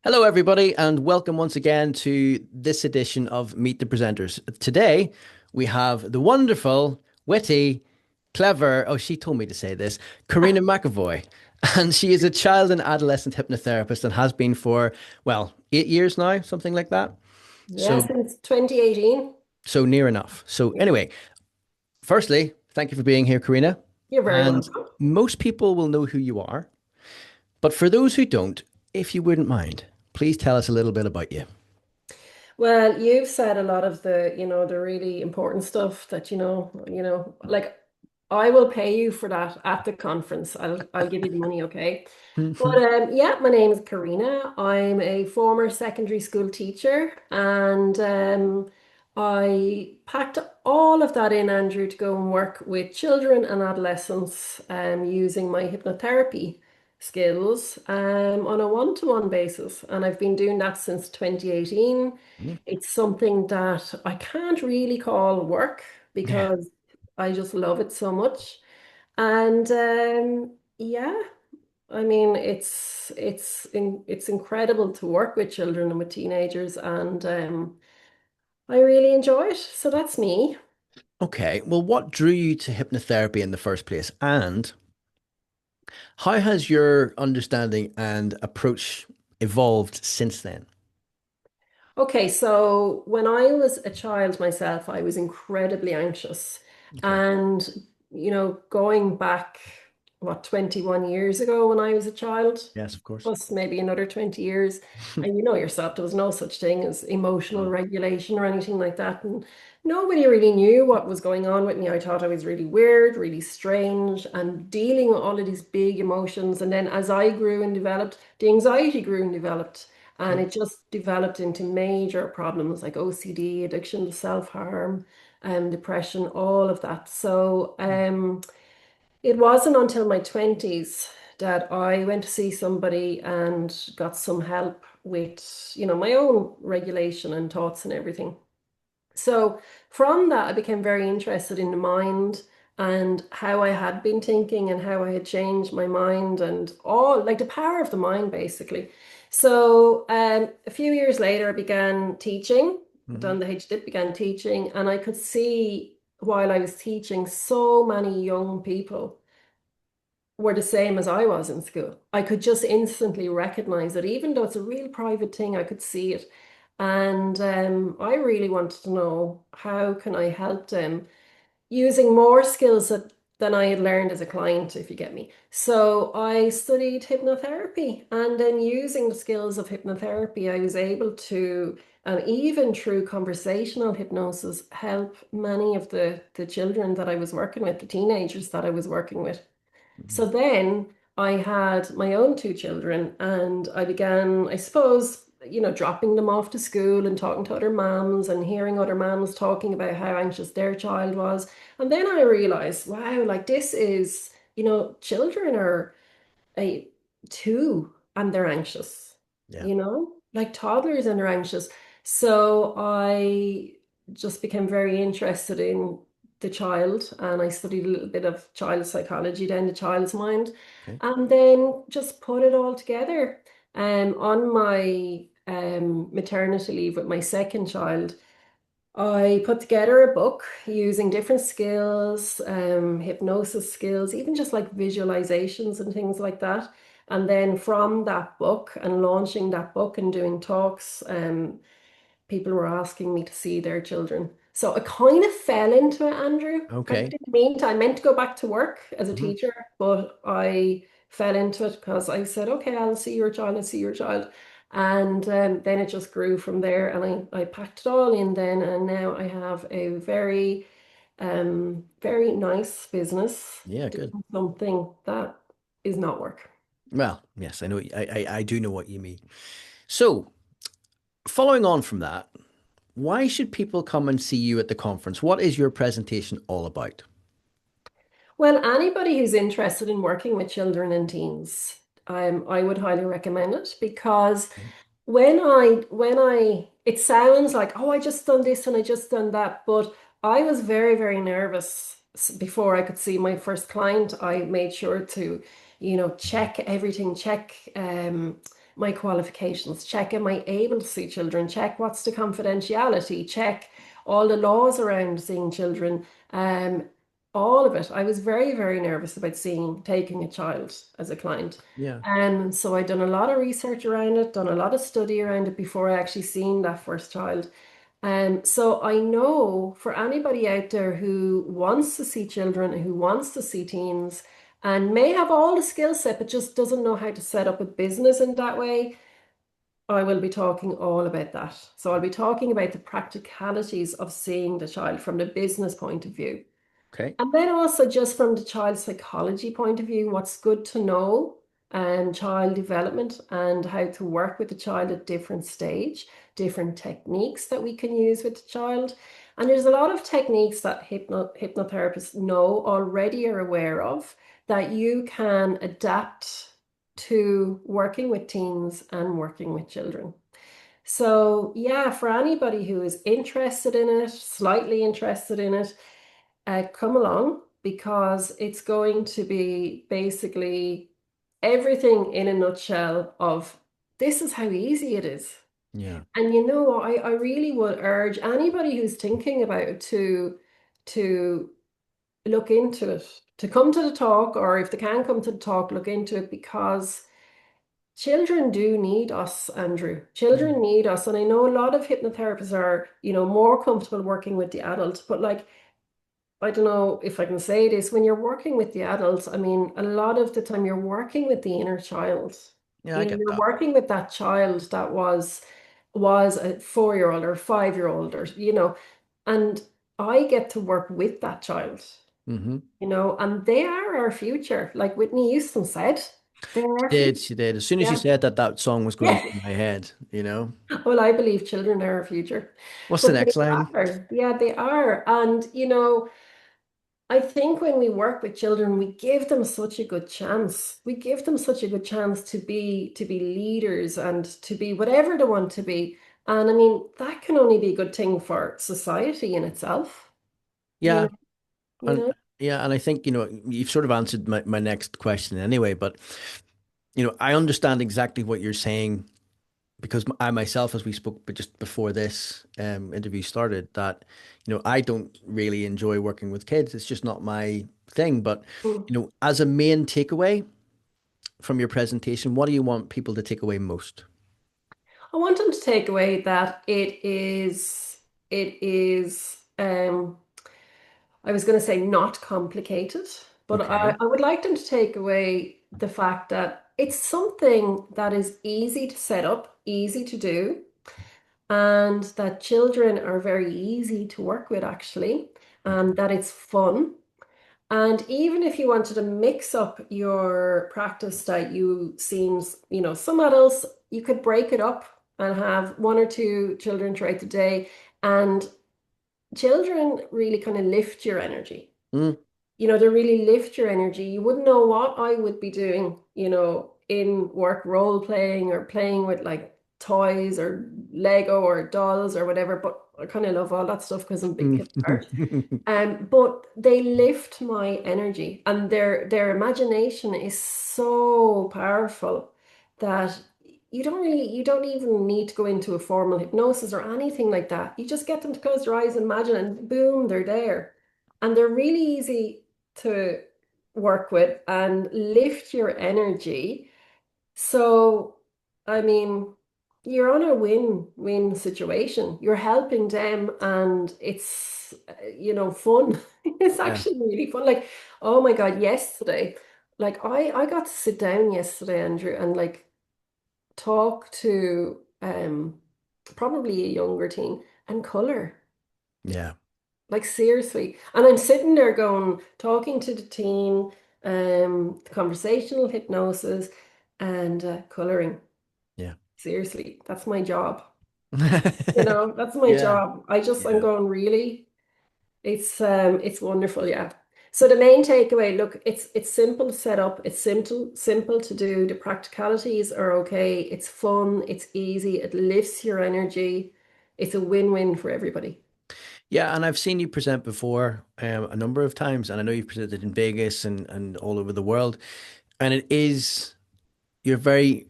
Hello, everybody, and welcome once again to this edition of Meet the Presenters. Today, we have the wonderful, witty, clever, oh, she told me to say this, Carina McEvoy. And she is a child and adolescent hypnotherapist and has been for, well, 8 years now, something like that. Yeah, So, since 2018. so near enough. So, Yeah, anyway, firstly, thank you for being here, Carina. you're very And welcome. most people will know who you are. But for those who don't, if you wouldn't mind, please tell us a little bit about you. Well, you've said a lot of the really important stuff that like I will pay you for that at the conference. I'll give you the money, okay? But yeah, my name is Karina. I'm a former secondary school teacher, and I packed all of that in, Andrew, to go and work with children and adolescents using my hypnotherapy skills on a one-to-one basis. And I've been doing that since 2018. It's something that I can't really call work Yeah. because I just love it so much. And yeah, I mean, it's incredible to work with children and with teenagers, and I really enjoy it. So that's me. Okay, well, what drew you to hypnotherapy in the first place? And how has your understanding and approach evolved since then? Okay, so when I was a child myself, I was incredibly anxious. Okay. And, going back, what, 21 years ago when I was a child, Yes, of course. plus maybe another 20 years, and you know yourself, there was no such thing as emotional No. regulation or anything like that. And nobody really knew what was going on with me. I thought I was really weird, really strange, and dealing with all of these big emotions. And then as I grew and developed, the anxiety grew and developed. And Okay. it just developed into major problems like OCD, addiction to self-harm, depression, all of that. So it wasn't until my 20s that I went to see somebody and got some help with, my own regulation and thoughts and everything. So from that, I became very interested in the mind and how I had been thinking and how I had changed my mind and all like the power of the mind, basically. So a few years later, I began teaching, Hmm. done the HDIP, began teaching, and I could see while I was teaching so many young people were the same as I was in school. I could just instantly recognize it, even though it's a real private thing, I could see it. And I really wanted to know how can I help them using more skills than I had learned as a client, if you get me. So I studied hypnotherapy, and then using the skills of hypnotherapy, I was able to, and even through conversational hypnosis, help many of the children that I was working with, the teenagers that I was working with. So then I had my own two children, and I began, I suppose, dropping them off to school and talking to other moms and hearing other moms talking about how anxious their child was. And then I realized, wow, like this is, children are a two and they're anxious, Yeah. like toddlers and they're anxious. So I just became very interested in the child and I studied a little bit of child psychology, then the child's mind, Okay. and then just put it all together. On my maternity leave with my second child, I put together a book using different skills, hypnosis skills, even just like visualizations and things like that. And then from that book and launching that book and doing talks, people were asking me to see their children. So I kind of fell into it, Andrew. I Okay. didn't mean to. I meant to go back to work as a Hmm. teacher, but I fell into it because I said, okay, I'll see your child, I'll see your child. And then it just grew from there. And I packed it all in then. And now I have a very nice business Yeah, good. doing something that is not work. Well, yes, I know. I do know what you mean. So, following on from that, why should people come and see you at the conference? What is your presentation all about? Well, anybody who's interested in working with children and teens, I would highly recommend it because Okay. it sounds like, oh, I just done this and I just done that, but I was very, very nervous before I could see my first client. I made sure to, check everything, check my qualifications, check am I able to see children, check what's the confidentiality, check all the laws around seeing children, all of it. I was very, very nervous about taking a child as a client. Yeah. And so I'd done a lot of research around it, done a lot of study around it before I actually seen that first child. So I know for anybody out there who wants to see children, who wants to see teens, and may have all the skill set, but just doesn't know how to set up a business in that way, I will be talking all about that. So I'll be talking about the practicalities of seeing the child from the business point of view. Okay. And then also just from the child psychology point of view, what's good to know and child development and how to work with the child at different stage, different techniques that we can use with the child. And there's a lot of techniques that hypnotherapists know already are aware of that you can adapt to working with teens and working with children. So yeah, for anybody who is interested in it, slightly interested in it, come along because it's going to be basically everything in a nutshell of this is how easy it is. Yeah. And you know, I really would urge anybody who's thinking about it to look into it, to come to the talk, or if they can come to the talk, look into it because children do need us, Andrew. Children Mm. need us. And I know a lot of hypnotherapists are, more comfortable working with the adult, but like I don't know if I can say this, when you're working with the adults, I mean, a lot of the time you're working with the inner child. Yeah, I get You're that. working with that child that was a 4-year-old or 5-year-old or, and I get to work with that child, Hmm. and they are our future. Like Whitney Houston said, they're our future. She did. As soon as you Yeah. said that, that song was going through my head, you know? Well, I believe children are our future. What's the But they next line? are. Yeah, they are. And, I think when we work with children, we give them such a good chance. We give them such a good chance to be leaders and to be whatever they want to be. And I mean, that can only be a good thing for society in itself. You Yeah. know, you And know. yeah, and I think, you've sort of answered my next question anyway, but I understand exactly what you're saying because I myself, as we spoke but just before this interview started, that I don't really enjoy working with kids. It's just not my thing. But Mm. as a main takeaway from your presentation, what do you want people to take away most? I want them to take away that it is I was going to say not complicated, but I, Okay. I would like them to take away the fact that it's something that is easy to set up, easy to do, and that children are very easy to work with actually, and that it's fun. And even if you wanted to mix up your practice that you seems, some adults, you could break it up and have one or two children throughout the day. And children really kind of lift your energy. Mm, They really lift your energy. You wouldn't know what I would be doing, in work role playing or playing with like toys or Lego or dolls or whatever. But I kind of love all that stuff because I'm a big kid at heart. mm. But they lift my energy, and their imagination is so powerful that you don't even need to go into a formal hypnosis or anything like that. You just get them to close their eyes and imagine, and boom, they're there. And they're really easy to work with and lift your energy. So, I mean, you're on a win-win situation. You're helping them, and it's, fun. It's Yeah. actually really fun. Like, oh my God, yesterday, like I got to sit down yesterday, Andrew, and like talk to probably a younger teen and color. Yeah. Like seriously. And I'm sitting there going, talking to the teen, conversational hypnosis and coloring. Yeah. Seriously, that's my job. That's my Yeah. job. I'm Yeah. going, really? It's wonderful, yeah. So the main takeaway, look, it's simple to set up, it's simple to do. The practicalities are okay, it's fun, it's easy, it lifts your energy. It's a win-win for everybody. Yeah, and I've seen you present before a number of times, and I know you've presented in Vegas and all over the world. And you're very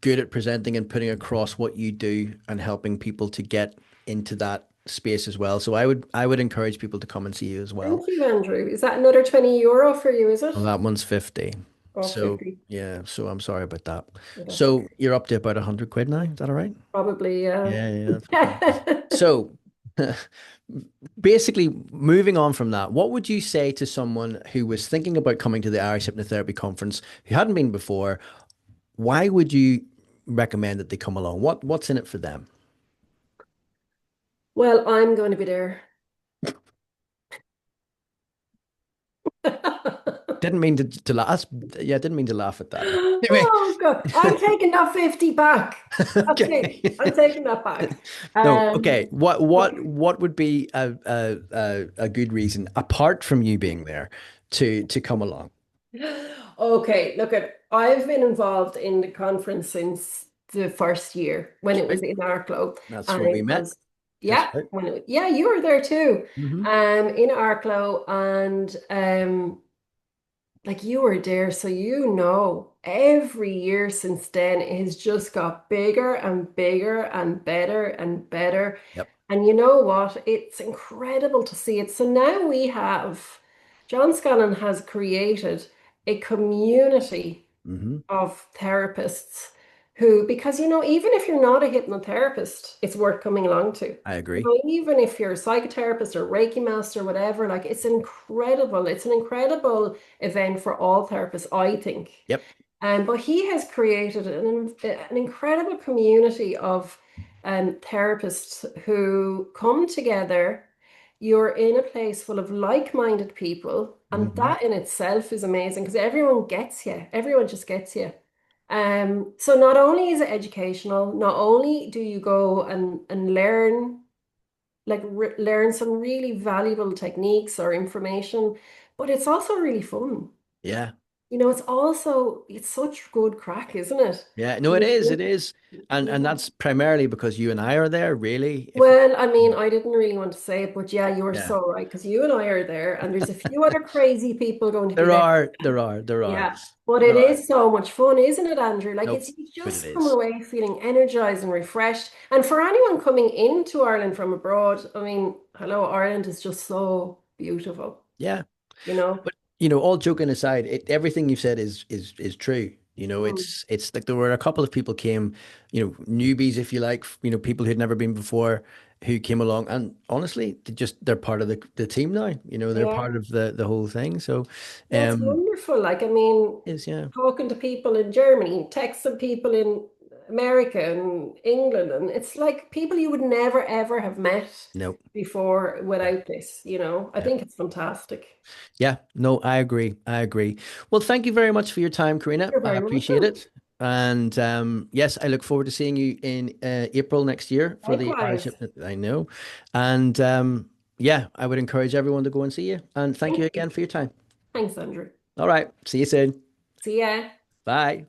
good at presenting and putting across what you do and helping people to get into that space as well. So I would encourage people to come and see you as well. Thank you, Andrew. Is that another 20 euro for you, is it? Well, that one's 50. Or So 50? yeah, so I'm sorry about that. Yeah, that's So okay. you're up to about 100 quid now. Is that all right? Probably, yeah. Yeah, yeah, that's okay. So basically, moving on from that, what would you say to someone who was thinking about coming to the Irish Hypnotherapy Conference who hadn't been before? Why would you recommend that they come along? What's in it for them? Well, I'm going to be there. Didn't mean to laugh. Yeah, didn't mean to laugh at that. Anyway, Oh God, I'm taking that 50 back. That's it. okay. I'm taking that back. No, okay. What what Okay. what would be a good reason apart from you being there to come along? Okay, look at I've been involved in the conference since the first year when That's it was right. in Arklow. That's And where we it met. was That's yeah, right. yeah, you were there too. Hmm. In Arklow and like you were there, so you know every year since then it has just got bigger and bigger and better and better. Yep. And you know what? It's incredible to see it. So now we have, John Scanlon has created a community Hmm. of therapists who, because even if you're not a hypnotherapist, it's worth coming along to. I agree. Even if you're a psychotherapist or Reiki master, whatever, like it's incredible. It's an incredible event for all therapists, I think. Yep. But he has created an incredible community of therapists who come together. You're in a place full of like-minded people, and Hmm. that in itself is amazing because everyone gets you. Everyone just gets you. So not only is it educational, not only do you go and learn like learn some really valuable techniques or information, but it's also really fun. Yeah. It's such good crack, isn't it? Yeah. No, it You is. It think- is. And Yeah. that's primarily because you and I are there, really. If Well, I mean, I didn't really want to say it, but yeah, you were yeah. so right because you and I are there, and there's a few other crazy people going to be There there. are, there are, there are. Yeah, but it There are. is so much fun, isn't it, Andrew? Like Nope. it's you But it just come is. away feeling energized and refreshed. And for anyone coming into Ireland from abroad, I mean, hello, Ireland is just so beautiful, Yeah. you know? But all joking aside, everything you said is true. Mm, It's like there were a couple of people came, newbies, if you like, people who'd never been before who came along, and honestly, they're part of the team now. They're yeah. part of the whole thing. So, Yeah, it's um, wonderful. Like, I mean, is yeah, talking to people in Germany, texting people in America and England, and it's like people you would never ever have met no, before yeah, without this, you know. I yeah, think it's fantastic. yeah, no, I agree, I agree. Well, thank you very much for your time, Karina. You're I very appreciate welcome. it. And yes, I look forward to seeing you in April next year for the Irish Likewise. Hypnot. I know, and yeah, I would encourage everyone to go and see you. And thank you Thank you. again for your time. Thanks, Andrew. All right, see you soon. See ya. Bye.